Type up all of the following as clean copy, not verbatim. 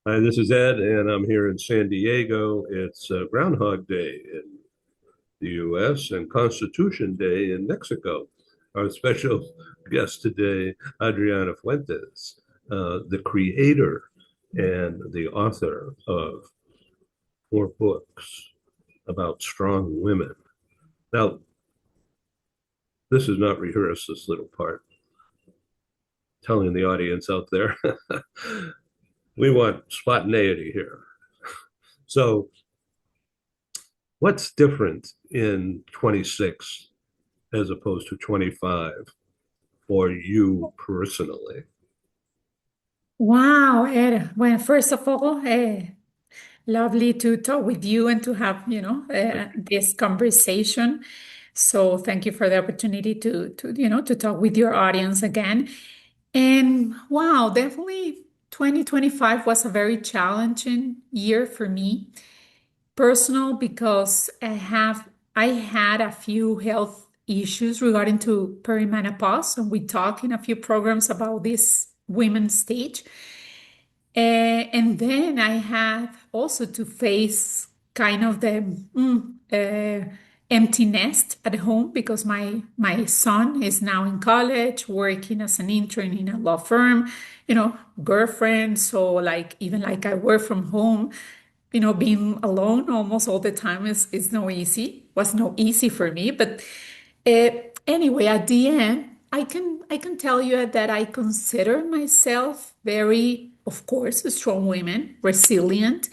Hi, this is Ed, and I'm here in San Diego. It's Groundhog Day in the US and Constitution Day in Mexico. Our special guest today, Adriana Fuentes, the creator and the author of 4 books about strong women. Now, this is not rehearsed, this little part, telling the audience out there, we want spontaneity here. So, what's different in 26 as opposed to 25 for you personally? Wow, Ed. Well, first of all, lovely to talk with you and to have, this conversation. So thank you for the opportunity to talk with your audience again. And wow, definitely 2025 was a very challenging year for me, personal, because I had a few health issues regarding to perimenopause, and we talk in a few programs about this women's stage. And then I had also to face kind of the empty nest at home because my son is now in college, working as an intern in a law firm, girlfriend. So like even like I work from home, being alone almost all the time is no easy. Was no easy for me, but uh, anyway, at the end, I can tell you that I consider myself very, of course, a strong woman, resilient,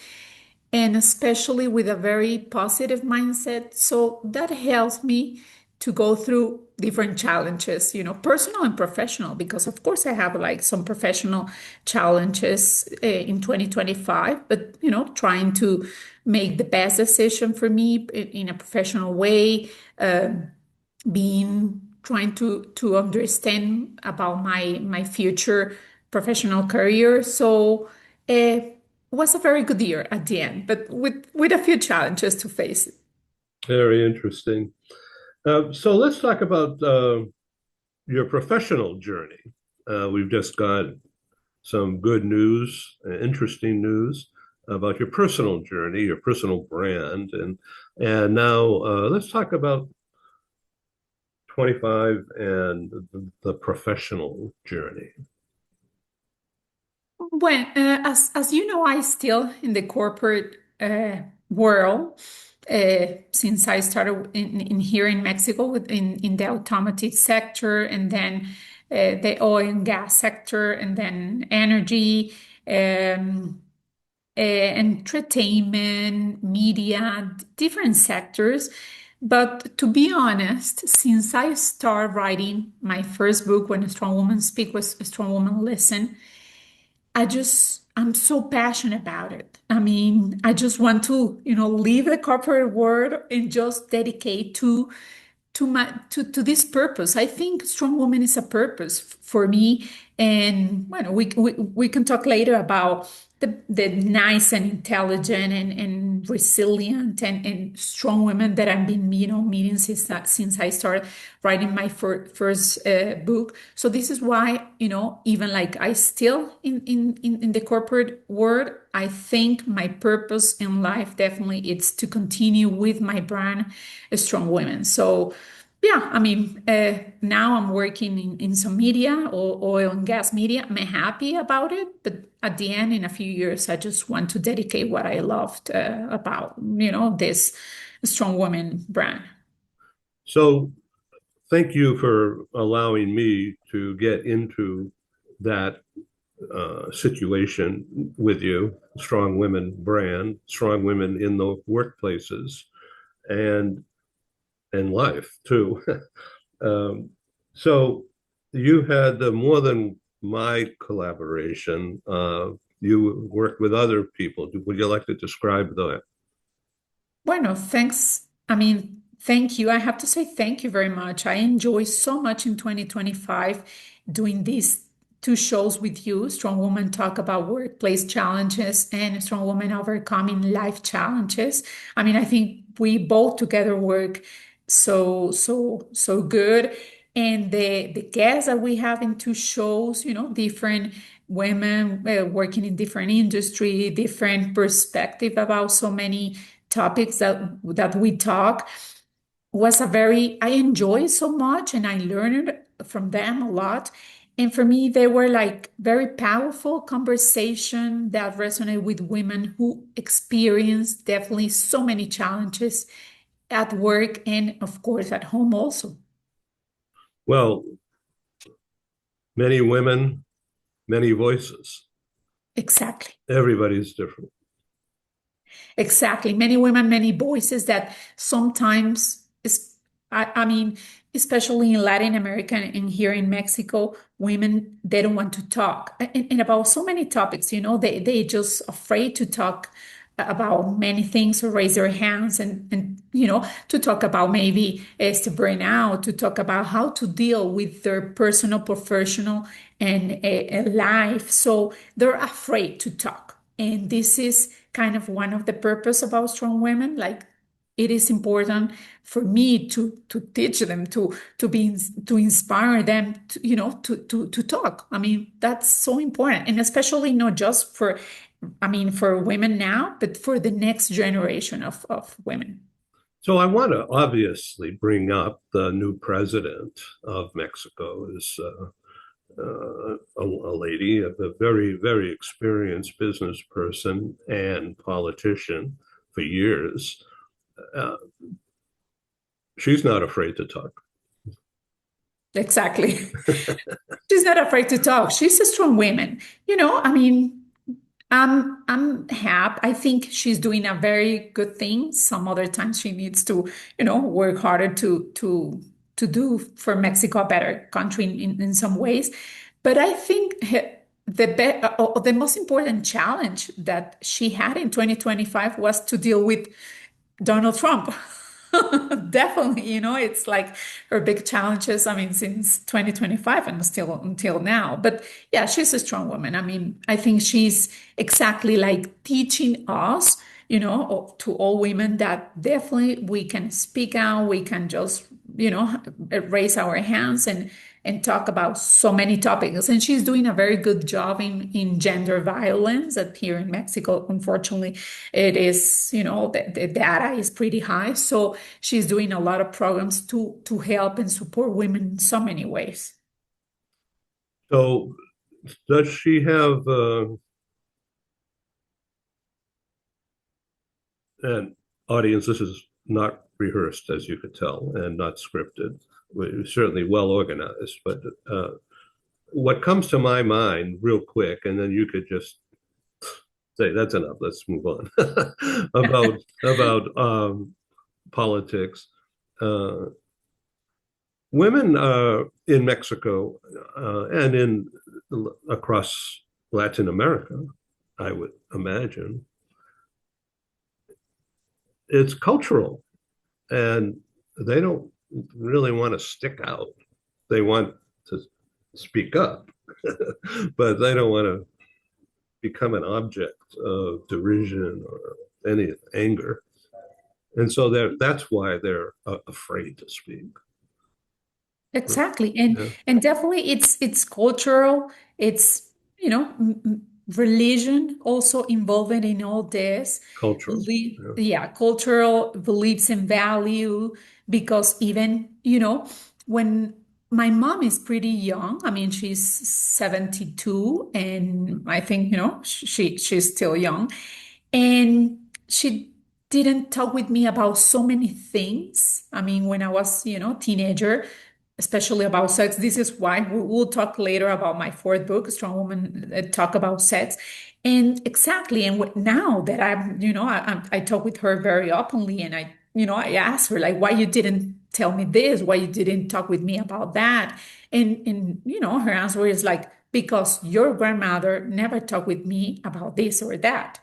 and especially with a very positive mindset. So that helps me to go through different challenges, personal and professional, because of course I have like some professional challenges in 2025, but trying to make the best decision for me in a professional way, being trying to understand about my future professional career. So it was a very good year at the end, but with a few challenges to face. Very interesting. So let's talk about your professional journey. We've just got some good news, interesting news about your personal journey, your personal brand, and now let's talk about 25 and the professional journey. Well, as you know, I still in the corporate world since I started in here in Mexico in the automotive sector, and then the oil and gas sector, and then energy, entertainment, media, different sectors. But to be honest, since I started writing my first book, When a Strong Woman Speak, Was a Strong Woman Listen, I'm so passionate about it. I mean, I just want to, leave the corporate world and just dedicate to this purpose. I think strong woman is a purpose for me. And well, we can talk later about the nice and intelligent and resilient and strong women that I've been, meeting since I started writing my first book. So this is why, even like I still in the corporate world, I think my purpose in life definitely it's to continue with my brand, Strong Women. So yeah, I mean, now I'm working in some media or oil and gas media. I'm happy about it, but at the end, in a few years, I just want to dedicate what I loved about, this strong woman brand. So thank you for allowing me to get into that situation with you, strong women brand, strong women in the workplaces and in life too. um, so you had more than my collaboration. You worked with other people. Would you like to describe that? Bueno, thanks. I mean, thank you. I have to say thank you very much. I enjoy so much in 2025 doing these two shows with you. Strong Woman talk about workplace challenges and Strong Woman overcoming life challenges. I mean, I think we both together work so good. And the guests that we have in two shows, different women working in different industry, different perspective about so many topics that we talk was a very I enjoyed so much and I learned from them a lot. And for me, they were like very powerful conversation that resonate with women who experience definitely so many challenges at work and of course at home also. Well, many women, many voices. Exactly. Everybody's different. Exactly. Many women, many voices that sometimes is I mean, especially in Latin America and here in Mexico, women they don't want to talk. And about so many topics, they just afraid to talk about many things or raise their hands and to talk about maybe is to burn out, to talk about how to deal with their personal, professional and life. So they're afraid to talk. And this is kind of one of the purpose about strong women. Like it is important for me to teach them to inspire them to talk. I mean, that's so important. And especially not just for for women now, but for the next generation of women. So I want to obviously bring up the new president of Mexico is a lady, a very, very experienced business person and politician for years. Uh, she's not afraid to talk. Exactly. She's not afraid to talk. She's a strong woman. I'm happy. I think she's doing a very good thing. Some other times she needs to, work harder to do for Mexico a better country in some ways. But I think the most important challenge that she had in 2025 was to deal with Donald Trump. Definitely, it's like her big challenges, since 2025 and still until now. But yeah, she's a strong woman. I think she's exactly like teaching us, to all women that definitely we can speak out, we can just, raise our hands and talk about so many topics. And she's doing a very good job in gender violence that here in Mexico, unfortunately, it is, the data is pretty high. So she's doing a lot of programs to help and support women in so many ways. So does she have an audience? This is not rehearsed, as you could tell, and not scripted. We're certainly well organized, but what comes to my mind real quick, and then you could just say that's enough. Let's move on about politics. Uh, women in Mexico and in across Latin America, I would imagine, it's cultural, and they don't really want to stick out. They want to speak up, but they don't want to become an object of derision or any anger. And so that's why they're afraid to speak. Exactly. And Yeah, and definitely it's cultural, it's religion also involved in all this. cultural. Yeah. Yeah, cultural beliefs and value because even, when my mom is pretty young, she's 72 and I think, she's still young. And she didn't talk with me about so many things. When I was, teenager, especially about sex. This is why we will talk later about my fourth book, Strong Woman Talk About Sex. And exactly, and now that I'm, I talk with her very openly, and I ask her like, why you didn't tell me this? Why you didn't talk with me about that? And her answer is like, because your grandmother never talked with me about this or that.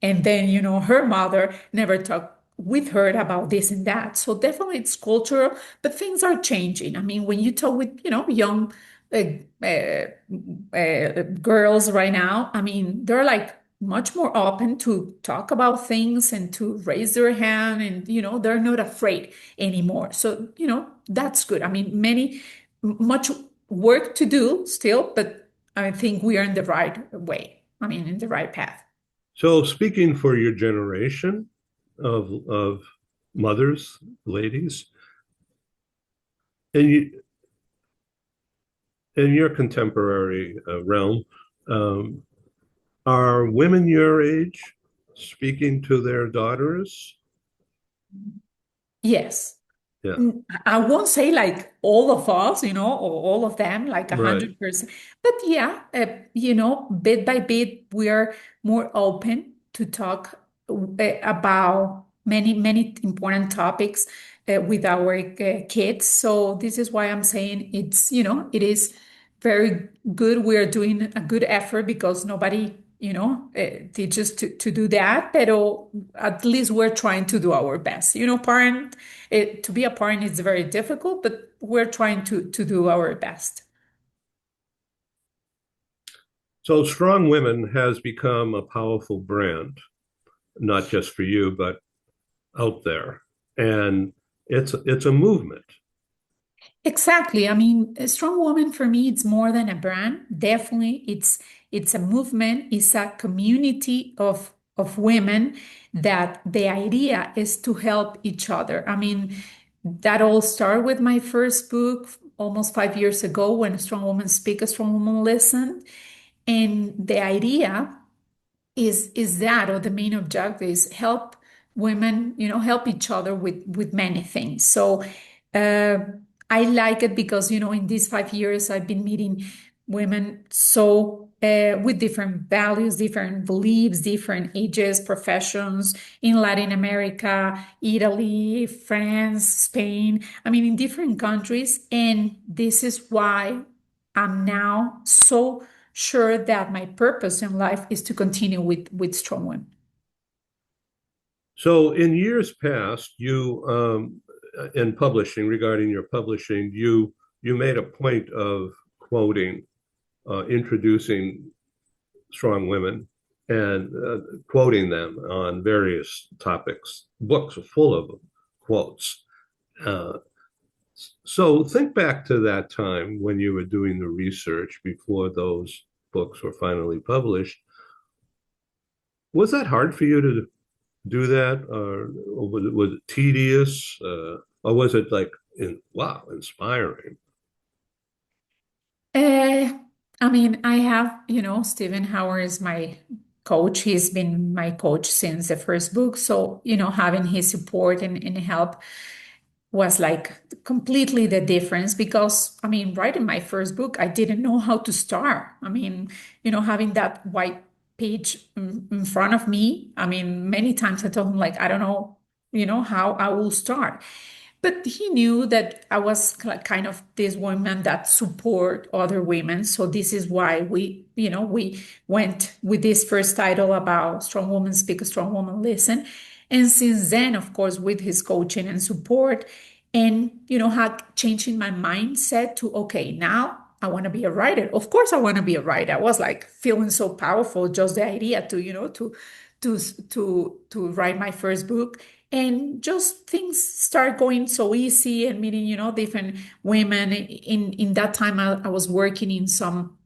And then, her mother never talked with her about this and that. So definitely it's cultural, but things are changing. When you talk with, young uh, uh, girls right now, they're like much more open to talk about things and to raise their hand and, they're not afraid anymore. So, that's good. Much work to do still, but I think we are in the right way. I mean, in the right path. So speaking for your generation of mothers, ladies, and you, in your contemporary realm, um, are women your age speaking to their daughters? Yes. Yeah, I won't say like all of us, or all of them, like right. 100%. But yeah, bit by bit, we are more open to talk about many, many important topics with our kids. So this is why I'm saying it is very good. We are doing a good effort because nobody, teaches to do that. But at least we're trying to do our best. To be a parent is very difficult, but we're trying to do our best. So Strong Women has become a powerful brand, not just for you, but out there. And it's a movement. Exactly. I mean, a strong woman for me, it's more than a brand. Definitely, it's a movement, it's a community of women that the idea is to help each other. I mean, that all started with my first book almost 5 years ago when a strong woman speak, a strong woman listen. And the idea is that, or the main objective is help women, help each other with many things. So uh, I like it because in these 5 years I've been meeting women so with different values, different beliefs, different ages, professions in Latin America, Italy, France, Spain, I mean in different countries. And this is why I'm now so sure that my purpose in life is to continue with strong women. So in years past, you in publishing, regarding your publishing, you made a point of quoting, introducing strong women and quoting them on various topics. Books are full of quotes. Uh, so think back to that time when you were doing the research before those books were finally published. Was that hard for you to do that, or was it tedious, or was it like, wow, inspiring? Uh, I mean, I have, Stephen Howard is my coach. He's been my coach since the first book. So, having his support and help was like completely the difference because, I mean, writing my first book, I didn't know how to start. I mean, having that white page in front of me, I mean, many times I told him, like, I don't know, how I will start. But he knew that I was kind of this woman that support other women. So this is why we went with this first title about strong woman speak, strong woman listen. And since then, of course, with his coaching and support and, had changing my mindset to, okay, now I want to be a writer. Of course, I want to be a writer. I was like feeling so powerful, just the idea to write my first book and just things start going so easy and meeting different women in that time I was working in some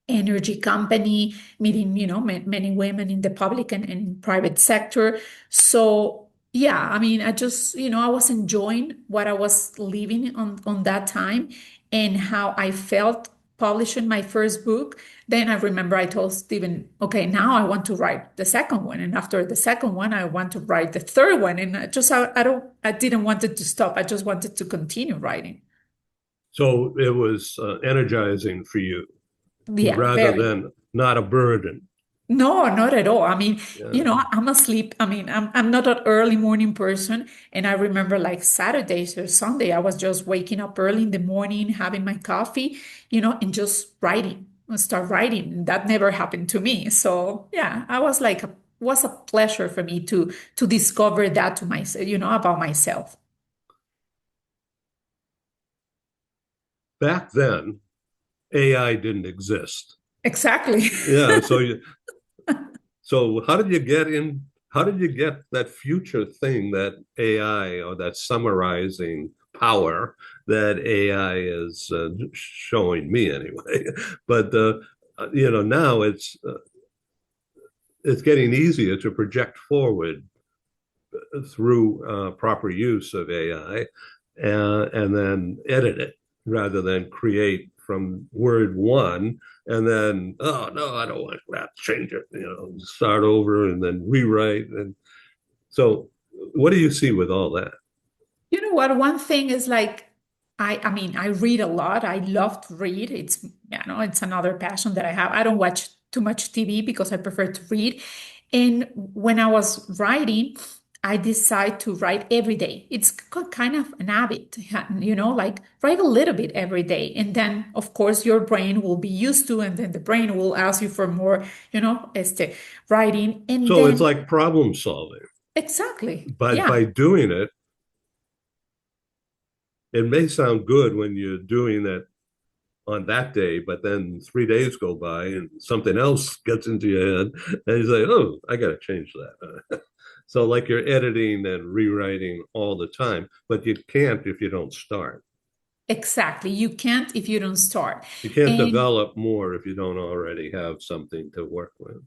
energy company meeting many women in the public and private sector. So yeah, I mean I just I was enjoying what I was living on that time and how I felt publishing my first book. Then I remember I told Stephen, okay, now I want to write the second one, and after the second one I want to write the third one. And I didn't want it to stop. I just wanted to continue writing. So it was energizing for you Yeah, rather very. than not a burden. No, not at all. I mean, Yeah. I'm asleep. I mean, I'm not an early morning person. And I remember like Saturdays or Sunday, I was just waking up early in the morning, having my coffee, and just writing, start writing. That never happened to me. So yeah, I was like, was a pleasure for me to discover that to myself, about myself. Back then, AI didn't exist. Exactly. Yeah. So how did you get in? How did you get that future thing, that AI, or that summarizing power that AI is showing me anyway? But now it's getting easier to project forward through proper use of AI, and then edit it rather than create from word one and then, oh no, I don't want that, change it, start over and then rewrite. And so what do you see with all that? You know what? One thing is like, I mean, I read a lot. I love to read. It's another passion that I have. I don't watch too much TV because I prefer to read. And when I was writing, I decide to write every day. It's kind of an habit, like write a little bit every day. And then, of course, your brain will be used to, and then the brain will ask you for more, writing. And So it's then, like problem solving, exactly. but Yeah. by doing it, it may sound good when you're doing it on that day, but then 3 days go by and something else gets into your head, and you say, "Oh, I got to change that." So, like you're editing and rewriting all the time, but you can't if you don't start. Exactly. You can't if you don't start. You can't And develop more if you don't already have something to work with.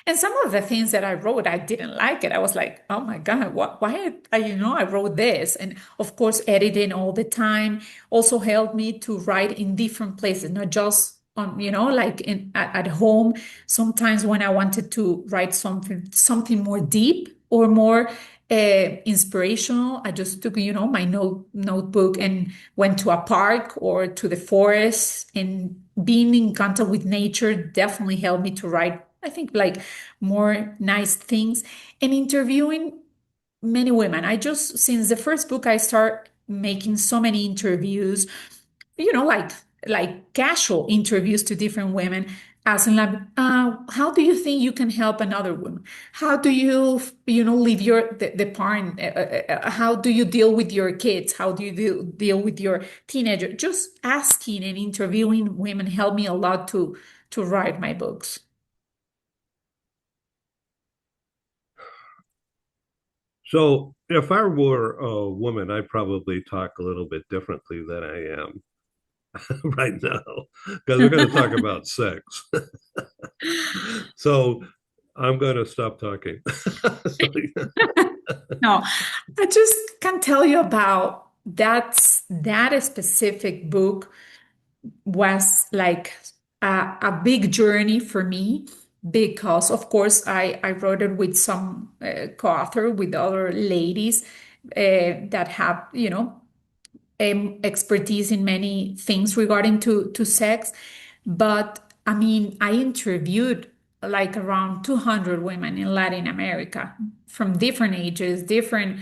and some of the things that I wrote, I didn't like it. I was like, oh my God, why I wrote this. And of course, editing all the time also helped me to write in different places, not just on, like at home. Sometimes when I wanted to write something more deep or more inspirational, I just took, my notebook and went to a park or to the forest, and being in contact with nature definitely helped me to write, I think, like more nice things. And interviewing many women. I just, since the first book, I start making so many interviews, like casual interviews to different women, asking like, how do you think you can help another woman? How do you, leave the parent? How do you deal with your kids? How do you deal with your teenager? Just asking and interviewing women helped me a lot to write my books. So, if I were a woman, I'd probably talk a little bit differently than I am right now, because we're going to talk about sex. So, I'm going to stop talking. So, No, I just can tell you about that specific book was like a big journey for me because, of course, I wrote it with some co-author with other ladies that have, expertise in many things regarding to sex. But I mean, I interviewed like around 200 women in Latin America from different ages, different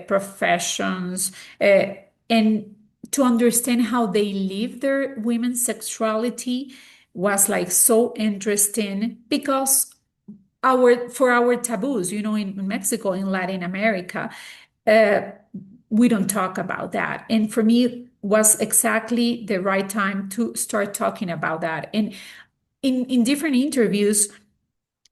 professions, and to understand how they live their women's sexuality was like so interesting because our taboos, in Mexico, in Latin America, uh, we don't talk about that. And for me, it was exactly the right time to start talking about that. And in different interviews,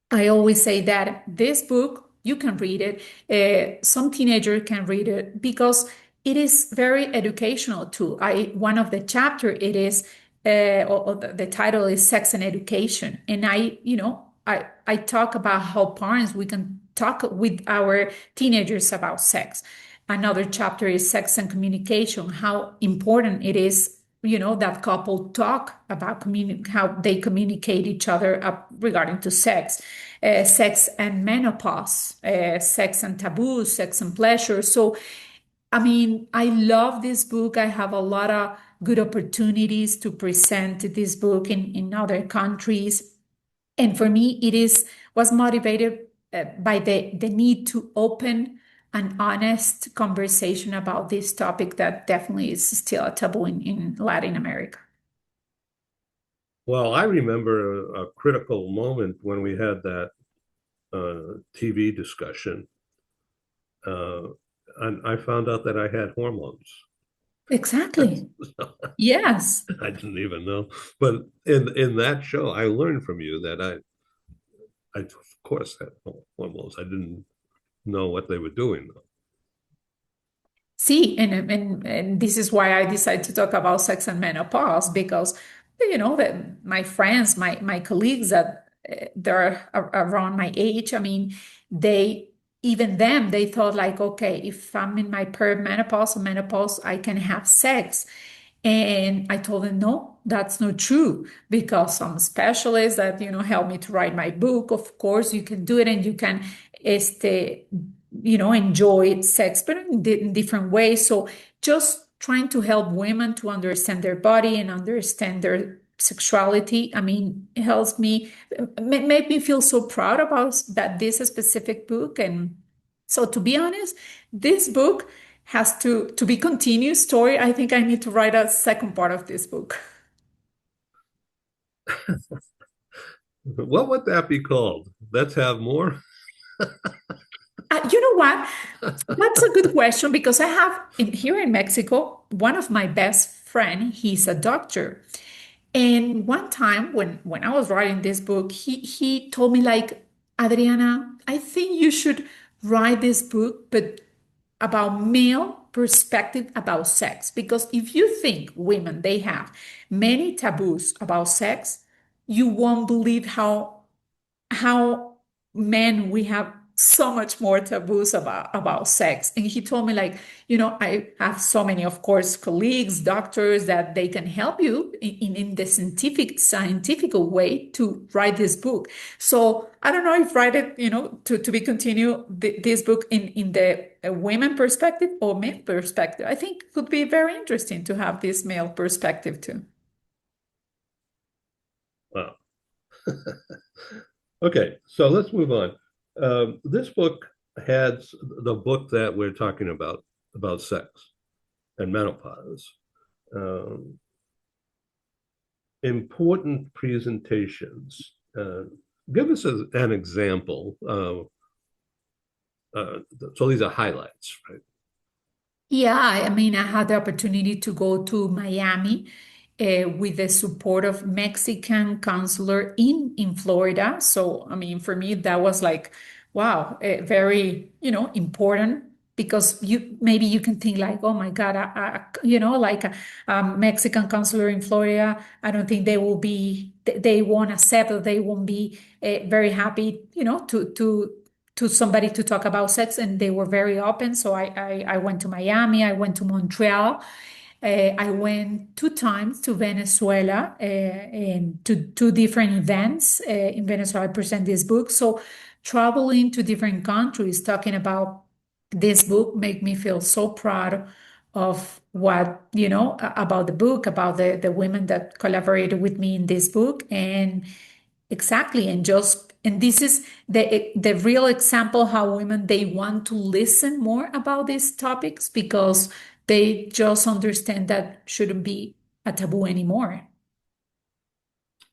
I always say that this book, you can read it. Some teenager can read it because it is very educational too. One of the chapter it is, or the title is Sex and Education, and I talk about how parents we can talk with our teenagers about sex. Another chapter is Sex and Communication, how important it is, that couple talk about how they communicate each other regarding to sex, sex and menopause, sex and taboos, sex and pleasure. So, I mean, I love this book. I have a lot of good opportunities to present this book in other countries. And for me, was motivated by the need to open an honest conversation about this topic that definitely is still a taboo in Latin America. well, I remember a critical moment when we had that TV discussion, uh, and I found out that I had hormones. Exactly. Yes. I didn't even know. But in that show, I learned from you that I of course had hormones. I didn't know what they were doing though. See, and this is why I decided to talk about sex and menopause because that my friends, my colleagues that they're around my age. I mean, they even them they thought like, okay, if I'm in my perimenopause or menopause, I can have sex. And I told them, no, that's not true, because some specialists that, helped me to write my book, of course, you can do it and you can, este, enjoy sex, but in different ways. So just trying to help women to understand their body and understand their sexuality. I mean, it helps me, make me feel so proud about that this specific book. And so, to be honest, this book has to be continued story. I think I need to write a second part of this book. What would that be called? Let's have more. You know what? That's a good question, because I have here in Mexico one of my best friend. He's a doctor, and one time when I was writing this book, he told me like, Adriana, I think you should write this book, but about male perspective about sex, because if you think women they have many taboos about sex, you won't believe how men we have so much more taboos about sex. And he told me like, I have so many, of course, colleagues, doctors, that they can help you in the scientific way to write this book. So I don't know if write it, to be continue this book in the women perspective or male perspective. I think it could be very interesting to have this male perspective too. Wow. Okay, so let's move on. This book has the book that we're talking about sex and menopause. Um, Important presentations. Give us an example. So these are highlights, right? Yeah, I mean, I had the opportunity to go to Miami with the support of Mexican consular in Florida. So, I mean, for me, that was like, wow, very, important, because maybe you can think like, oh my God, like a Mexican consular in Florida, I don't think they will be, they won't accept, or they won't be very happy, to somebody to talk about sex, and they were very open. So I went to Miami, I went to Montreal, I went two times to Venezuela, and to two different events. In Venezuela, I present this book. So traveling to different countries, talking about this book, make me feel so proud of what, about the book, about the women that collaborated with me in this book. And exactly. And this is the real example how women they want to listen more about these topics, because they just understand that shouldn't be a taboo anymore.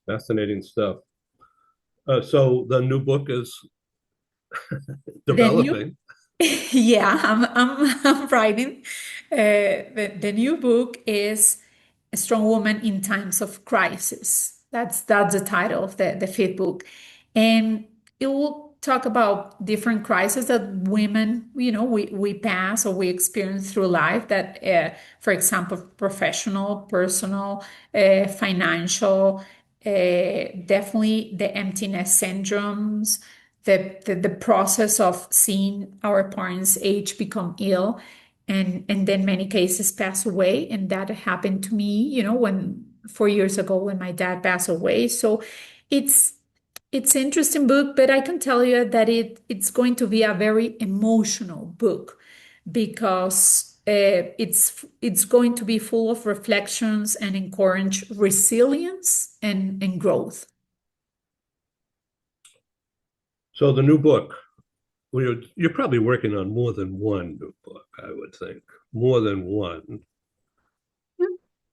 Fascinating stuff. So the new book is The new developing. Yeah, I'm writing. The new book is A Strong Woman in Times of Crisis. That's the title of the fifth book. And it will talk about different crises that women, we pass or we experience through life, that, for example, professional, personal, financial, definitely the emptiness syndromes, the process of seeing our parents age, become ill, and then many cases pass away. And that happened to me, when 4 years ago when my dad passed away. So it's it's interesting book, but I can tell you that it's going to be a very emotional book, because it's going to be full of reflections and encourage resilience and growth. So the new book, you're probably working on more than one new book, I would think. More than one.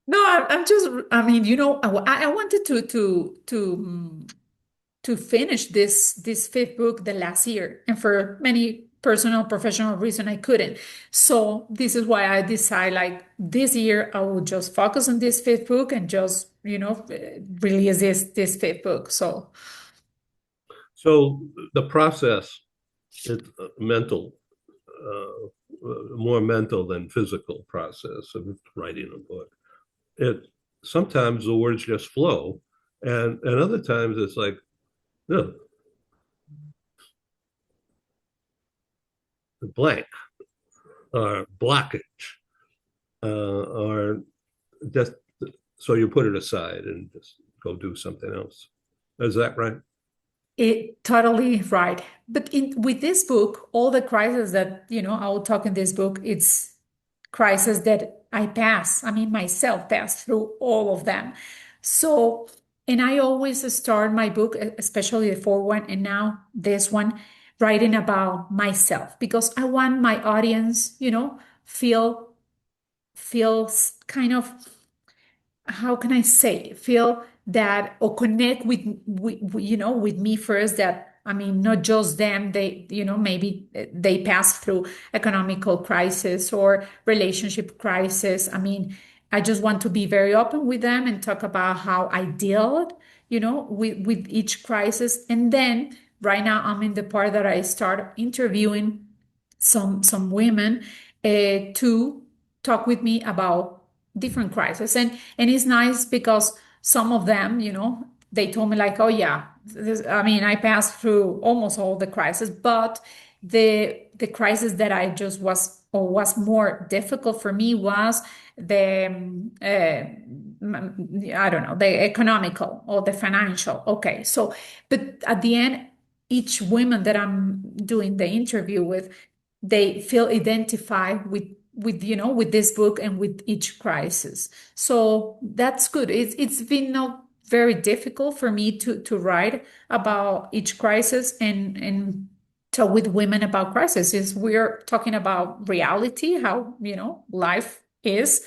No, I'm just, I mean, I wanted to finish this fifth book the last year, and for many personal professional reason I couldn't. So this is why I decided like this year I will just focus on this fifth book and just release this fifth book. So So the process is mental, more mental than physical process of writing a book. It sometimes the words just flow, and other times it's like, no, blank or blockage, or just so you put it aside and just go do something else. Is that right? It totally right. But with this book, all the crises that, I will talk in this book, it's crisis that I pass. I mean, myself pass through all of them. So, and I always start my book, especially the fourth one, and now this one, writing about myself because I want my audience, feels kind of, how can I say, feel that or connect with me first, that I mean, not just them, they, maybe they pass through economical crisis or relationship crisis. I mean, I just want to be very open with them and talk about how I dealt, with each crisis. And then right now I'm in the part that I start interviewing some women to talk with me about different crises. And it's nice because some of them, they told me like, oh yeah, I mean, I passed through almost all the crises, but the crisis that I just was more difficult for me was the I don't know, the economical or the financial. Okay, so but at the end, each woman that I'm doing the interview with, they feel identified with this book and with each crisis. So that's good. It's been not very difficult for me to write about each crisis and talk with women about crisis. Is we're talking about reality, how life is,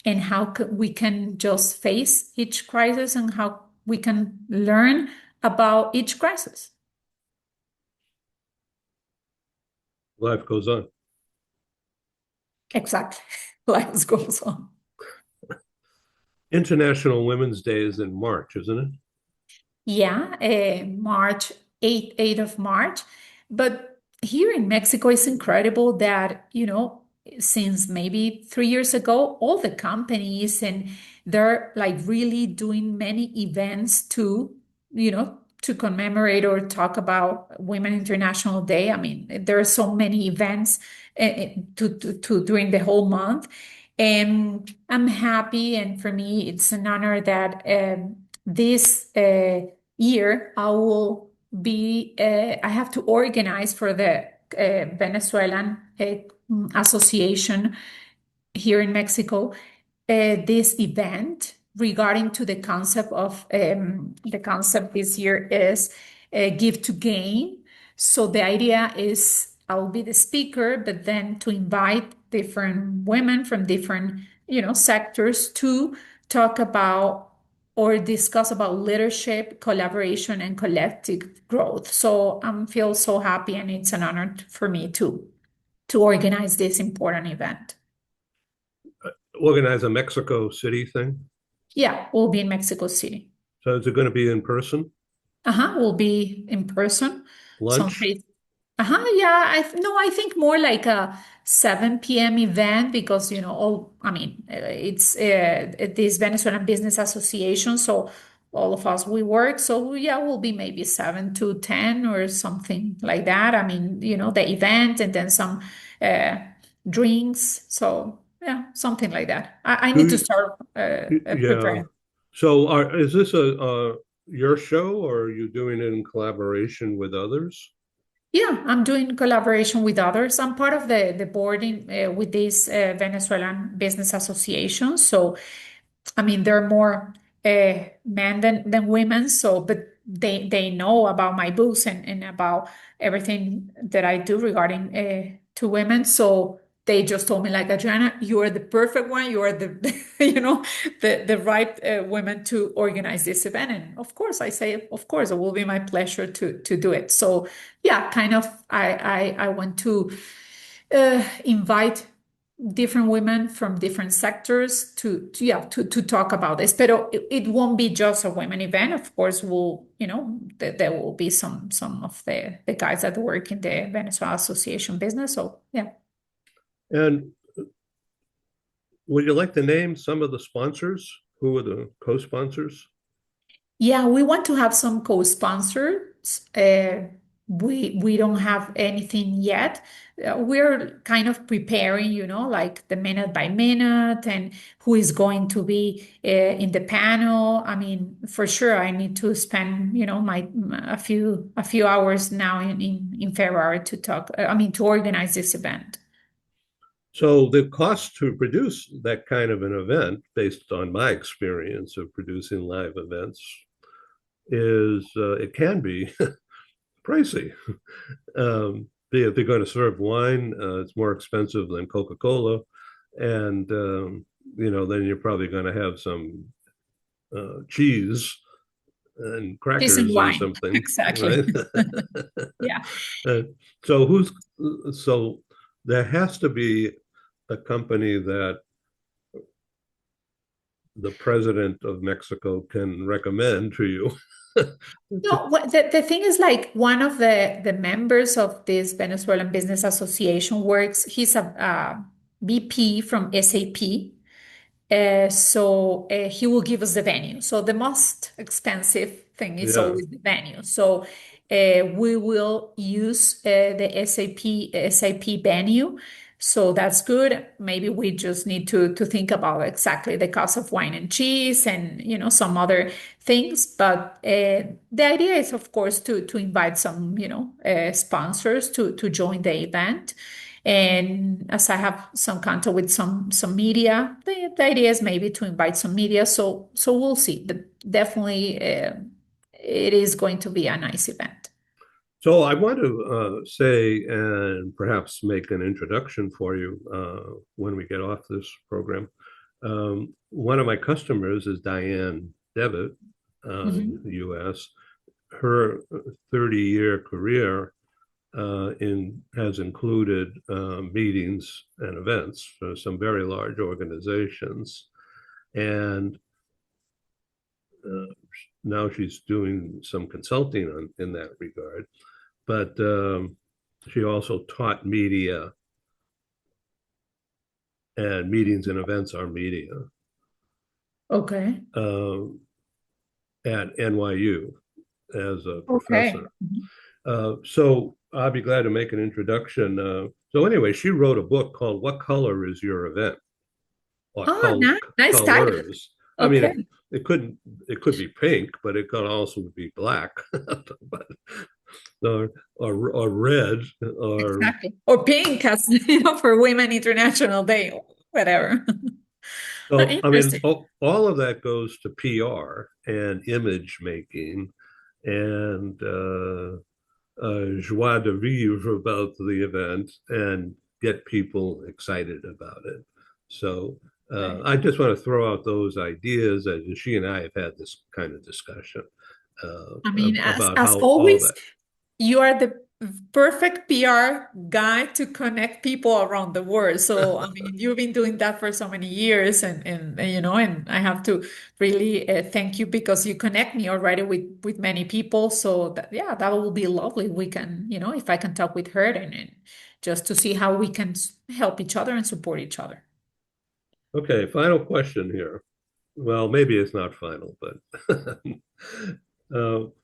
and how we can just face each crisis and how we can learn about each crisis. Life goes on. Exactly. Life goes on. International Women's Day is in March, isn't it? Yeah, March 8th of March. But here in Mexico, it's incredible that, since maybe 3 years ago, all the companies and they're like really doing many events to commemorate or talk about Women International Day. I mean, there are so many events to during the whole month. And I'm happy, and for me, it's an honor that this year I will be I have to organize for the Venezuelan association here in Mexico this event regarding to the concept of the concept this year is give to gain. So the idea is I will be the speaker, but then to invite different women from different sectors to talk about or discuss about leadership, collaboration, and collective growth. So I feel so happy, and it's an honor for me to organize this important event. Organize a Mexico City thing. Yeah, we'll be in Mexico City. So is it going to be in person? We'll be in person. Some Lunch? place. Yeah. No, I think more like a 7 p.m. event because all. I mean, it's this Venezuelan Business Association, so all of us we work. So yeah, we'll be maybe 7 to 10 or something like that. I mean, the event and then some uh, drinks. So yeah, something like that. I Do need to start yeah. preparing. So is this a your show, or are you doing it in collaboration with others? Yeah, I'm doing collaboration with others. I'm part of the board with this Venezuelan Business Association. So I mean, there are more men than women. So, but they know about my books and about everything that I do regarding to women. So they just told me like, Adriana, you are the perfect one. You are the the right women to organize this event. And of course, I say, of course, it will be my pleasure to do it. So yeah, kind of, I want to invite different women from different sectors to talk about this. But it won't be just a women event. Of course, there will be some of the guys that work in the Venezuela Association business. So yeah. And would you like to name some of the sponsors? Who are the co-sponsors? Yeah, we want to have some co-sponsors. We don't have anything yet. We're kind of preparing, like the minute by minute and who is going to be in the panel. I mean, for sure, I need to spend, my a few hours now in February to talk. I mean, to organize this event. So the cost to produce that kind of an event, based on my experience of producing live events, is it can be pricey. If they're going to serve wine, it's more expensive than Coca-Cola, and then you're probably going to have some cheese and Cheese and crackers or wine, something, exactly. right? Yeah. uh, so there has to be a company that the president of Mexico can recommend to you. No, the thing is like one of the members of this Venezuelan Business Association works, he's a VP from SAP. So he will give us the venue. So the most expensive thing is Yeah. always the venue. So we will use the SAP venue. So that's good. Maybe we just need to think about exactly the cost of wine and cheese and some other things. But the idea is, of course, to invite some sponsors to join the event. And as I have some contact with some media, the idea is maybe to invite some media. So we'll see. But definitely, it is going to be a nice event. So I want to say and perhaps make an introduction for you when we get off this program. One of my customers is Diane Devitt, Mhm. U.S. Her 30-year career has included meetings and events for some very large organizations, and uh, now she's doing some consulting in that regard. But she also taught media, and meetings and events are media Okay. uh, at NYU as a Okay. professor. So I'll be glad to make an introduction. So anyway, she wrote a book called "What Color Is Your Event?" Or Oh, nice, nice title. colors. I mean, Okay. it couldn't. It could be pink, but it could also be black, but, or red, or Exactly. Or pink, as for Women International Day, whatever. so. I mean, Interesting. all of that goes to PR and image making and joie de vivre about the event and get people excited about it. So Right. I just want to throw out those ideas as she and I have had this kind of discussion I mean, about as how all always, that. you are the perfect PR guy to connect people around the world. So, I mean, you've been doing that for so many years, and I have to really thank you because you connect me already with many people. So that, yeah, that will be lovely. We can, if I can talk with her and just to see how we can help each other and support each other. Okay, final question here. Well, maybe it's not final, but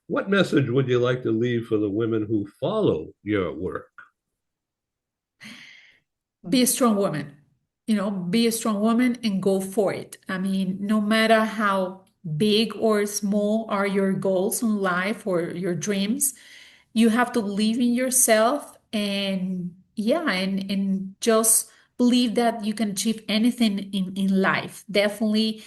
what message would you like to leave for the women who follow your work? Be a strong woman, be a strong woman and go for it. I mean, no matter how big or small are your goals in life or your dreams, you have to believe in yourself and yeah, and just believe that you can achieve anything in life. Definitely,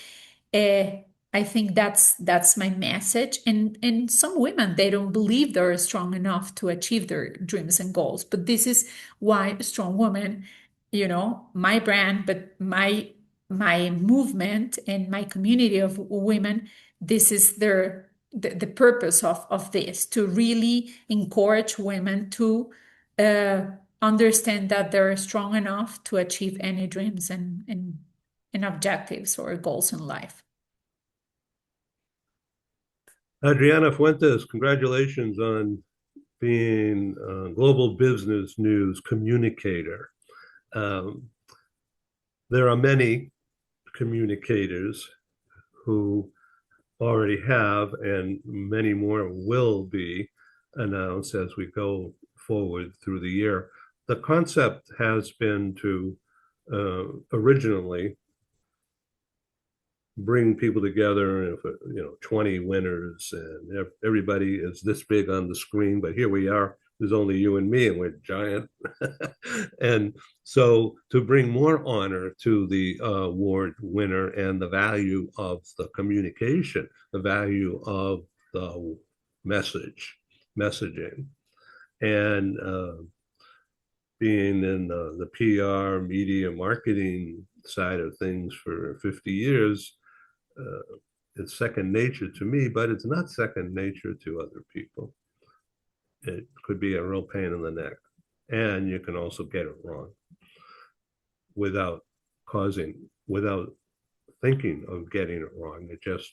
uh, I think that's my message. And some women, they don't believe they're strong enough to achieve their dreams and goals. But this is why strong women, my brand, but my movement and my community of women, this is the purpose of this, to really encourage women to uh, understand that they're strong enough to achieve any dreams and objectives or goals in life. Adriana Fuentes, congratulations on being a global business news communicator. Um, there are many communicators who already have, and many more will be announced as we go forward through the year. The concept has been to originally bring people together, and 20 winners, and everybody is this big on the screen, but here we are, there's only you and me, and we're giant. And so to bring more honor to the award winner and the value of the communication, the value of the messaging, and being in the PR, media, marketing side of things for 50 years, it's second nature to me, but it's not second nature to other people. It could be a real pain in the neck. And you can also get it wrong without thinking of getting it wrong. It just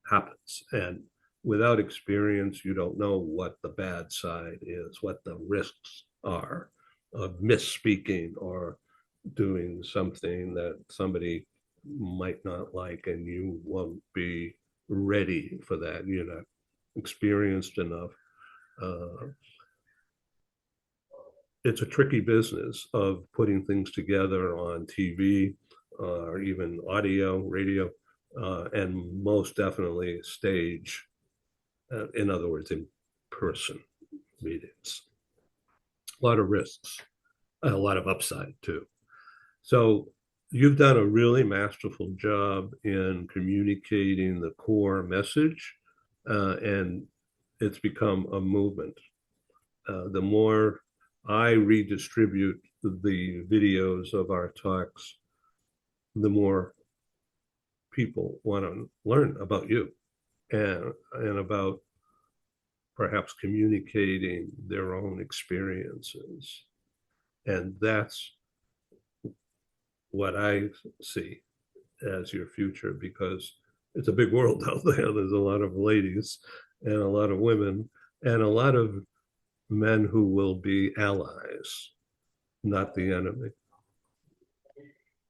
happens. And without experience, you don't know what the bad side is, what the risks are of misspeaking or doing something that somebody might not like, and you won't be ready for that. You're not experienced enough. It's a tricky business of putting things together on TV or even audio, radio, and most definitely stage. In other words, in person meetings. A lot of risks, a lot of upside too. So you've done a really masterful job in communicating the core message, and it's become a movement. The more I redistribute the videos of our talks, the more people want to learn about you and about perhaps communicating their own experiences. And that's what I see as your future, because it's a big world out there. There's a lot of ladies and a lot of women and a lot of men who will be allies, not the enemy.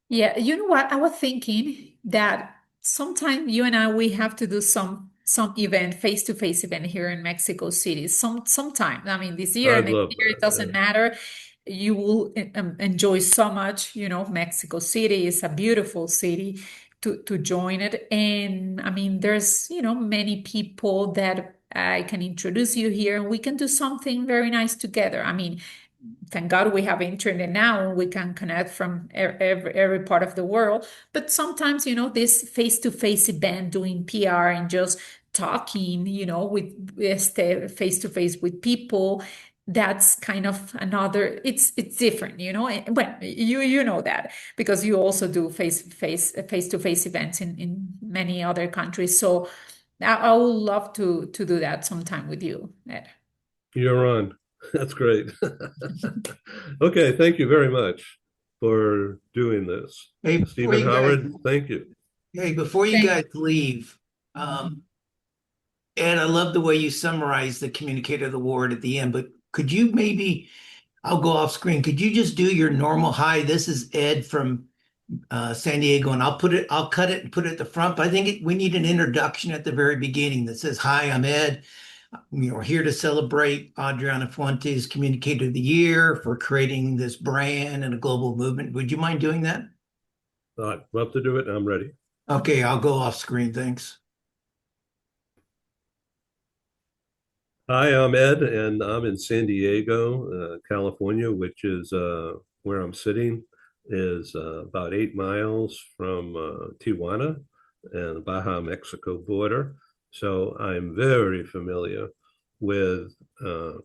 Yeah, you know what? I was thinking that sometime you and I we have to do some event, face-to-face event here in Mexico City. Sometime. I mean, this year, I'd next love year, it that. doesn't Yeah. matter. You will enjoy so much. Mexico City is a beautiful city to join it. And I mean, there's many people that I can introduce you here, and we can do something very nice together. I mean, thank God we have internet now and we can connect from every part of the world. But sometimes, this face-to-face event, doing PR and just talking, with face-to-face with people, that's kind of another. It's different, Well, you know that because you also do face-to-face events in many other countries. So I would love to do that sometime with you, Ed. You're on. That's great. Okay, thank you very much for doing this. Hey, before Stephen you guys, Howard, thank you. hey, before you Thank guys leave, Ed, I love the way you summarized the Communicator of the Award at the end, but could you maybe, I'll go off screen. Could you just do your normal hi? This is Ed from San Diego, and I'll cut it and put it at the front. But I think we need an introduction at the very beginning that says, "Hi, I'm Ed. We're here to celebrate Adriana Fuentes' Communicator of the Year for creating this brand and a global movement." Would you mind doing that? I'd love to do it. I'm ready. Okay, I'll go off screen. Thanks. Hi, I'm Ed, and I'm in San Diego, California, which is where I'm sitting, is about 8 miles from Tijuana and the Baja Mexico border. So I'm very familiar with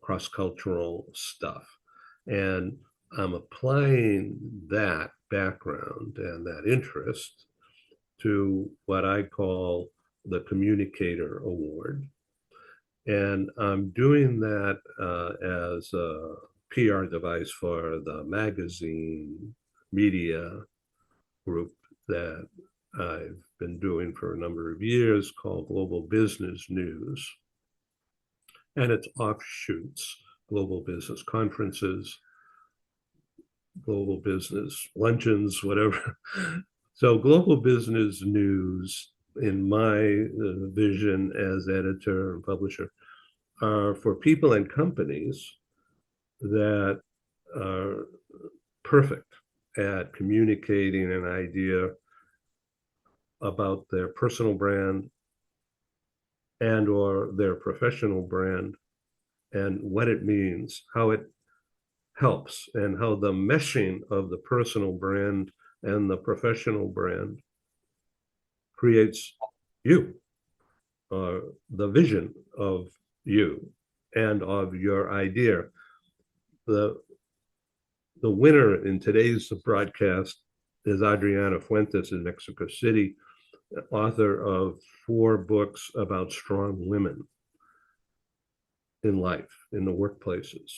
cross-cultural stuff. And I'm applying that background and that interest to what I call the Communicator Award. And I'm doing that as a PR device for the magazine media group that I've been doing for a number of years called Global Business News. And its offshoots, global business conferences, global business luncheons, whatever. So global business news, in my vision as editor and publisher, are for people and companies that are perfect at communicating an idea about their personal brand and or their professional brand and what it means, how it helps, and how the meshing of the personal brand and the professional brand creates you, the vision of you and of your idea. The the winner in today's broadcast is Adriana Fuentes in Mexico City, author of 4 books about strong women in life, in the workplaces.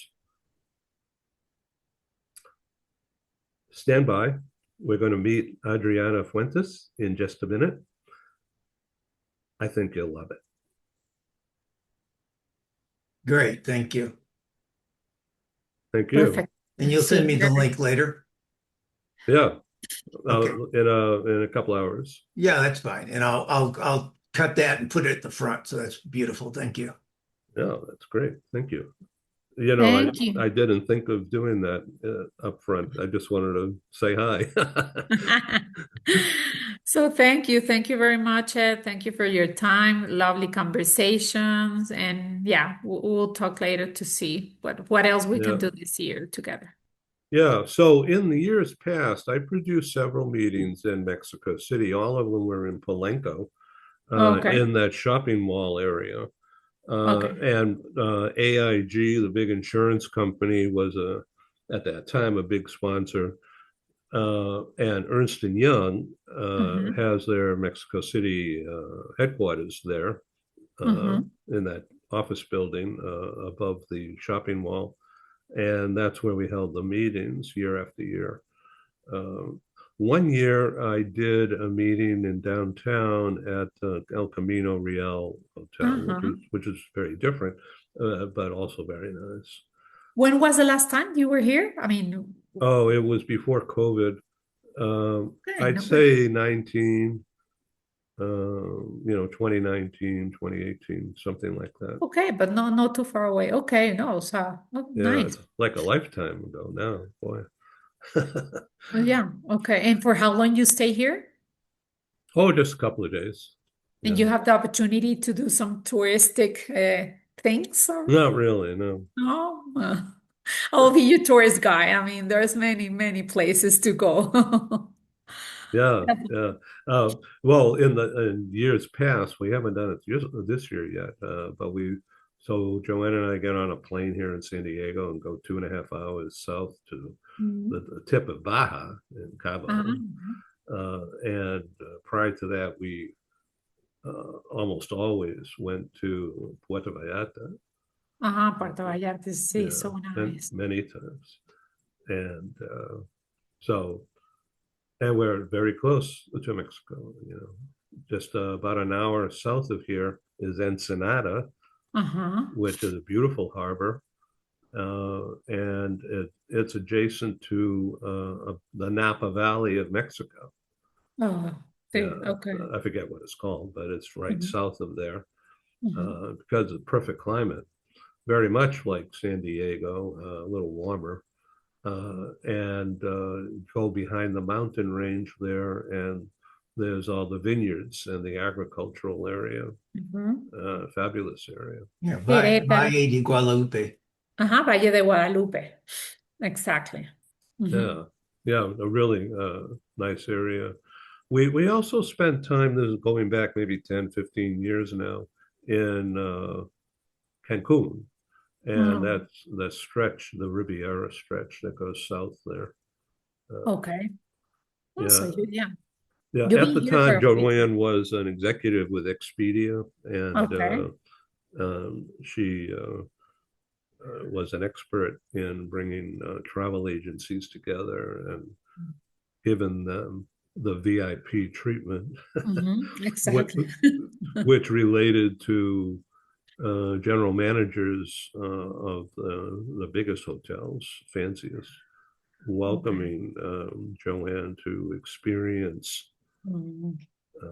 Stand by. We're going to meet Adriana Fuentes in just a minute. I think you'll love it. Great, thank you. Thank you. Perfect. And you'll send me the link later? Yeah. Okay. In a couple hours. Yeah, that's fine. And I'll cut that and put it at the front. So that's beautiful. Thank you. Yeah, that's great. Thank you. You know, Thank you. I didn't think of doing that up front. I just wanted to say hi. So thank you. Thank you very much, Ed. Thank you for your time. Lovely conversations. And yeah, we'll talk later to see what else we can Yeah. do this year together. Yeah. So in the years past, I produced several meetings in Mexico City. All of them were in Palenque, Okay. in that shopping mall area. Okay. And AIG, the big insurance company, was at that time a big sponsor. And Ernst and Young Mm-hmm. has their Mexico City headquarters there Mm-hmm. in that office building above the shopping mall. And that's where we held the meetings year after year. One year I did a meeting in downtown at El Camino Real Hotel, Uh-huh. which is very different, but also very nice. When was the last time you were here? I mean, Oh, it was before COVID. okay, I'd no, but say 19, 2019, 2018, something like that. okay, but not too far away. Okay, no, so oh, Yeah, nice. it's like a lifetime ago now, boy. Oh, yeah, okay. And for how long you stay here? Oh, just a couple of days. And Yeah. you have the opportunity to do some touristic things? Or? Not really, no. No, I'll be your tourist guy. I mean, there's many places to go. Yeah, yeah. Well, in years past, we haven't done it this year yet. So Joanna and I get on a plane here in San Diego and go 2.5 hours south to Mhm. the tip of Baja in Uh-huh. Cabo. And prior to that, we almost always went to Puerto Vallarta. Uh-huh, Puerto Vallarta, sí, Yeah, so nice. many times. And so, and we're very close to Mexico. Just about an hour south of here is Ensenada, Uh-huh. which is a beautiful harbor, and it's adjacent to the Napa Valley of Mexico. Oh, Yeah, sí, okay. I forget what it's called, but it's right Mhm, south of there mhm. because of perfect climate, very much like San Diego, a little warmer. And go behind the mountain range there, and there's all the vineyards and the agricultural area. Mhm. Fabulous area. Yeah, Querétaro. Valle de Guadalupe. Ajá, Valle de Guadalupe. Exactly. Yeah, Mhm. yeah, a really nice area. We also spent time, this is going back maybe 10, 15 years now, in Cancun. And Oh, that's the stretch, the Riviera stretch that goes south there. okay. Oh, so Yeah, yeah, yeah. you've At been the here for time, a few. Joanne was an executive with Expedia, and Okay. she was an expert in bringing travel agencies together and giving them the VIP treatment, what, Exactly. which related to general managers of the biggest hotels, fanciest. welcoming Joanne to experience Mm. uh,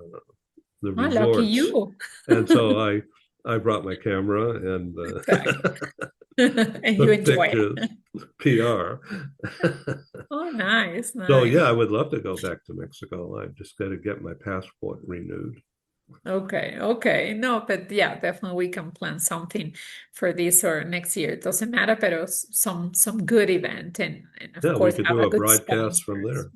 the Oh, lucky resorts. you. And so I brought my camera and Exactly. And you took enjoy it. pictures, PR. Oh, nice, So nice. yeah, I would love to go back to Mexico. I've just got to get my passport renewed. Okay, okay. No, but yeah, definitely we can plan something for this or next year. It doesn't matter, but some good event and of Yeah, we course could have do a a good broadcast from sponsors. there.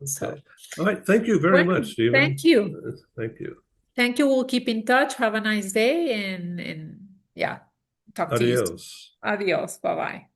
Okay. So, All right. Thank you very well, much, Stephen. thank you. Thank you. Thank you. We'll keep in touch. Have a nice day and yeah, talk to you soon. Adios. Adios. Bye-bye.